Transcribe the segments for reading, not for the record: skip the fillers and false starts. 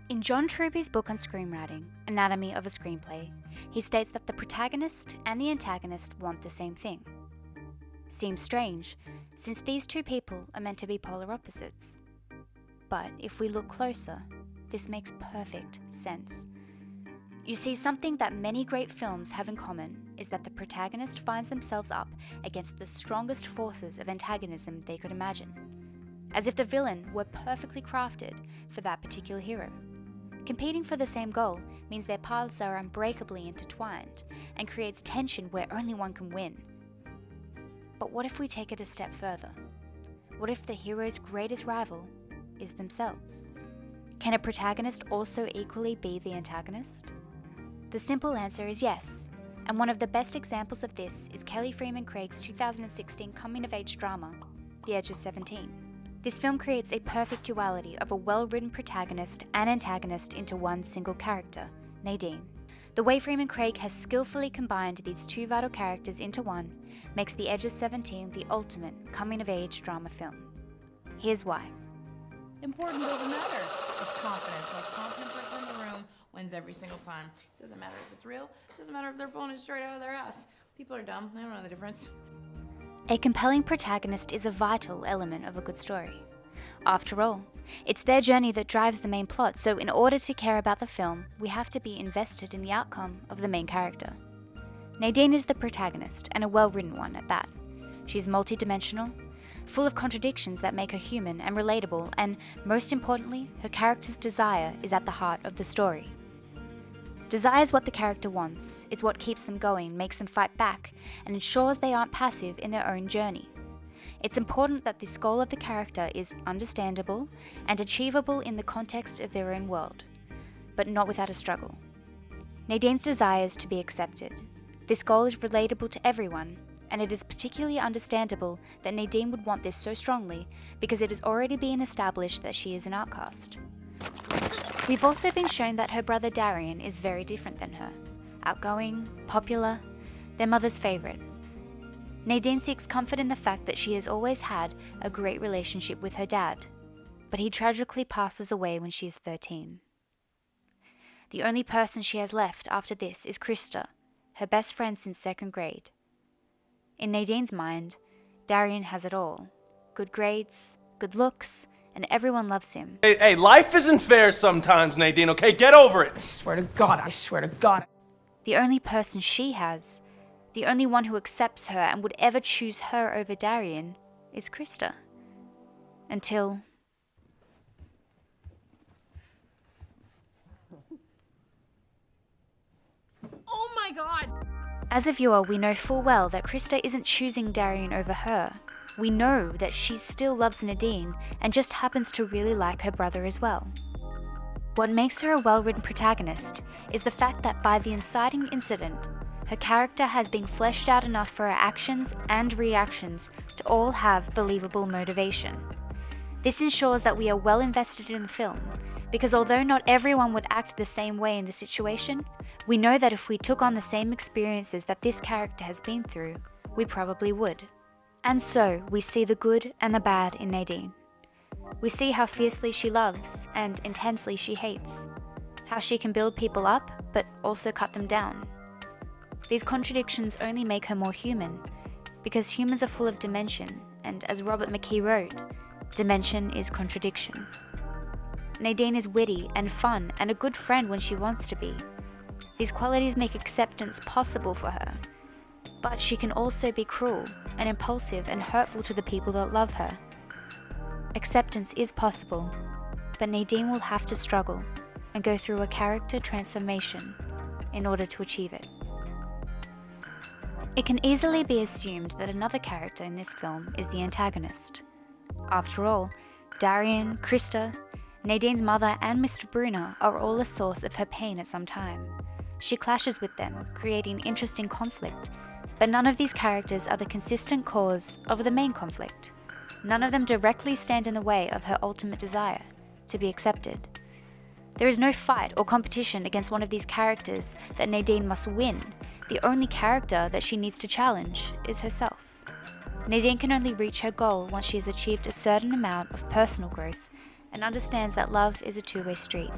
In John Truby's book on screenwriting, Anatomy of a Screenplay, he states that the protagonist and the antagonist want the same thing. Seems strange, since these two people are meant to be polar opposites. But if we look closer, this makes perfect sense. You see, something that many great films have in common is that the protagonist finds themselves up against the strongest forces of antagonism they could imagine, as if the villain were perfectly crafted for that particular hero. Competing for the same goal means their paths are unbreakably intertwined and creates tension where only one can win. But what if we take it a step further? What if the hero's greatest rival is themselves? Can a protagonist also equally be the antagonist? The simple answer is yes, and one of the best examples of this is Kelly Freeman Craig's 2016 coming-of-age drama, The Edge of 17. This film creates a perfect duality of a well-written protagonist and antagonist into one single character, Nadine. The way Freeman Craig has skillfully combined these two vital characters into one makes The Edge of 17 the ultimate coming-of-age drama film. Here's why. Important doesn't matter. It's confidence. Most confident person in the room wins every single time. It doesn't matter if it's real. It doesn't matter if they're pulling it straight out of their ass. People are dumb. They don't know the difference. A compelling protagonist is a vital element of a good story. After all, it's their journey that drives the main plot, so in order to care about the film, we have to be invested in the outcome of the main character. Nadine is the protagonist, and a well-written one at that. She's multidimensional, full of contradictions that make her human and relatable, and most importantly, her character's desire is at the heart of the story. Desire is what the character wants, it's what keeps them going, makes them fight back, and ensures they aren't passive in their own journey. It's important that this goal of the character is understandable and achievable in the context of their own world, but not without a struggle. Nadine's desire is to be accepted. This goal is relatable to everyone, and it is particularly understandable that Nadine would want this so strongly because it has already been established that she is an outcast. We've also been shown that her brother Darian is very different than her. Outgoing, popular, their mother's favourite. Nadine seeks comfort in the fact that she has always had a great relationship with her dad, but he tragically passes away when she is 13. The only person she has left after this is Krista, her best friend since second grade. In Nadine's mind, Darian has it all. Good grades, good looks, and everyone loves him. Hey, life isn't fair sometimes, Nadine, okay? Get over it! I swear to God. The only person she has, the only one who accepts her and would ever choose her over Darian, is Krista. Until... Oh my God! As a viewer, we know full well that Krista isn't choosing Darian over her. We know that she still loves Nadine and just happens to really like her brother as well. What makes her a well-written protagonist is the fact that by the inciting incident, her character has been fleshed out enough for her actions and reactions to all have believable motivation. This ensures that we are well invested in the film, because although not everyone would act the same way in the situation, we know that if we took on the same experiences that this character has been through, we probably would. And so, we see the good and the bad in Nadine. We see how fiercely she loves and intensely she hates, how she can build people up but also cut them down. These contradictions only make her more human, because humans are full of dimension, and as Robert McKee wrote, dimension is contradiction. Nadine is witty and fun and a good friend when she wants to be. These qualities make acceptance possible for her, but she can also be cruel and impulsive and hurtful to the people that love her. Acceptance is possible, but Nadine will have to struggle and go through a character transformation in order to achieve it. It can easily be assumed that another character in this film is the antagonist. After all, Darian, Krista, Nadine's mother and Mr. Brunner are all a source of her pain at some time. She clashes with them, creating interesting conflict, but none of these characters are the consistent cause of the main conflict. None of them directly stand in the way of her ultimate desire, to be accepted. There is no fight or competition against one of these characters that Nadine must win. The only character that she needs to challenge is herself. Nadine can only reach her goal once she has achieved a certain amount of personal growth and understands that love is a two-way street.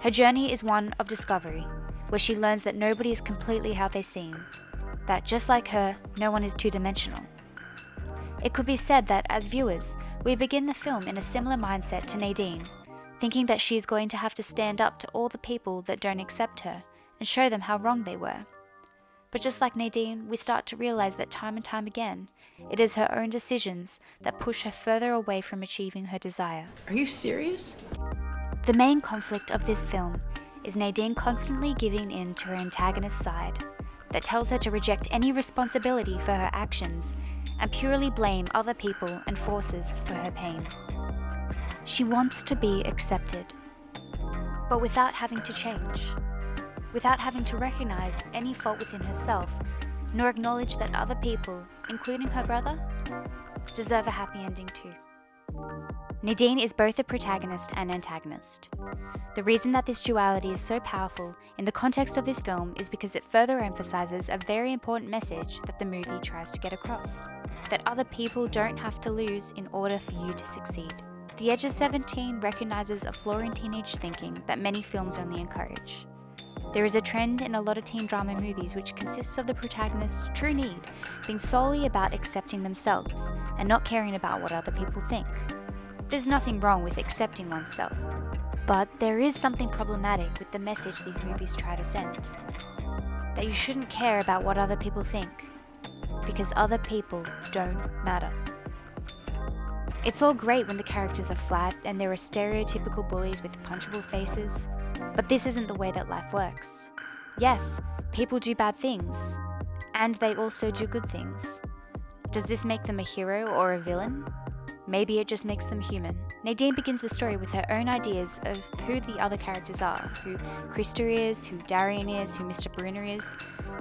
Her journey is one of discovery, where she learns that nobody is completely how they seem, that just like her, no one is two-dimensional. It could be said that as viewers, we begin the film in a similar mindset to Nadine, thinking that she is going to have to stand up to all the people that don't accept her and show them how wrong they were. But just like Nadine, we start to realize that time and time again, it is her own decisions that push her further away from achieving her desire. Are you serious? The main conflict of this film is Nadine constantly giving in to her antagonist's side, that tells her to reject any responsibility for her actions and purely blame other people and forces for her pain. She wants to be accepted, but without having to change, without having to recognize any fault within herself, nor acknowledge that other people, including her brother, deserve a happy ending too. Nadine is both a protagonist and antagonist. The reason that this duality is so powerful in the context of this film is because it further emphasizes a very important message that the movie tries to get across: that other people don't have to lose in order for you to succeed. The Edge of 17 recognizes a flaw in teenage thinking that many films only encourage. There is a trend in a lot of teen drama movies which consists of the protagonist's true need being solely about accepting themselves and not caring about what other people think. There's nothing wrong with accepting oneself, but there is something problematic with the message these movies try to send. That you shouldn't care about what other people think, because other people don't matter. It's all great when the characters are flat and there are stereotypical bullies with punchable faces, but this isn't the way that life works. Yes, people do bad things, and they also do good things. Does this make them a hero or a villain? Maybe it just makes them human. Nadine begins the story with her own ideas of who the other characters are, who Krista is, who Darian is, who Mr. Brunner is.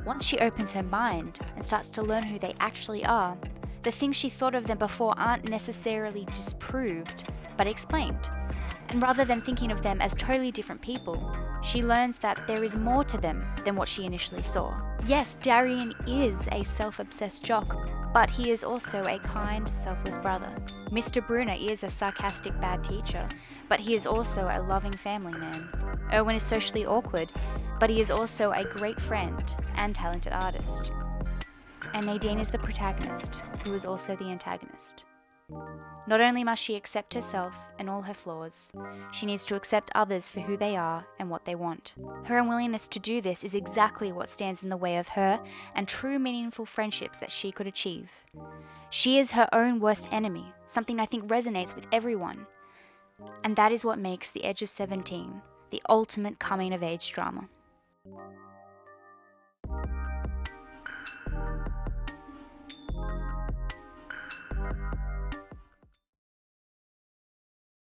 Once she opens her mind and starts to learn who they actually are, the things she thought of them before aren't necessarily disproved, but explained. And rather than thinking of them as totally different people, she learns that there is more to them than what she initially saw. Yes, Darian is a self-obsessed jock, but he is also a kind, selfless brother. Mr. Brunner is a sarcastic bad teacher, but he is also a loving family man. Erwin is socially awkward, but he is also a great friend and talented artist. And Nadine is the protagonist, who is also the antagonist. Not only must she accept herself and all her flaws, she needs to accept others for who they are and what they want. Her unwillingness to do this is exactly what stands in the way of her and true meaningful friendships that she could achieve. She is her own worst enemy, something I think resonates with everyone. And that is what makes The Edge of 17 the ultimate coming-of-age drama.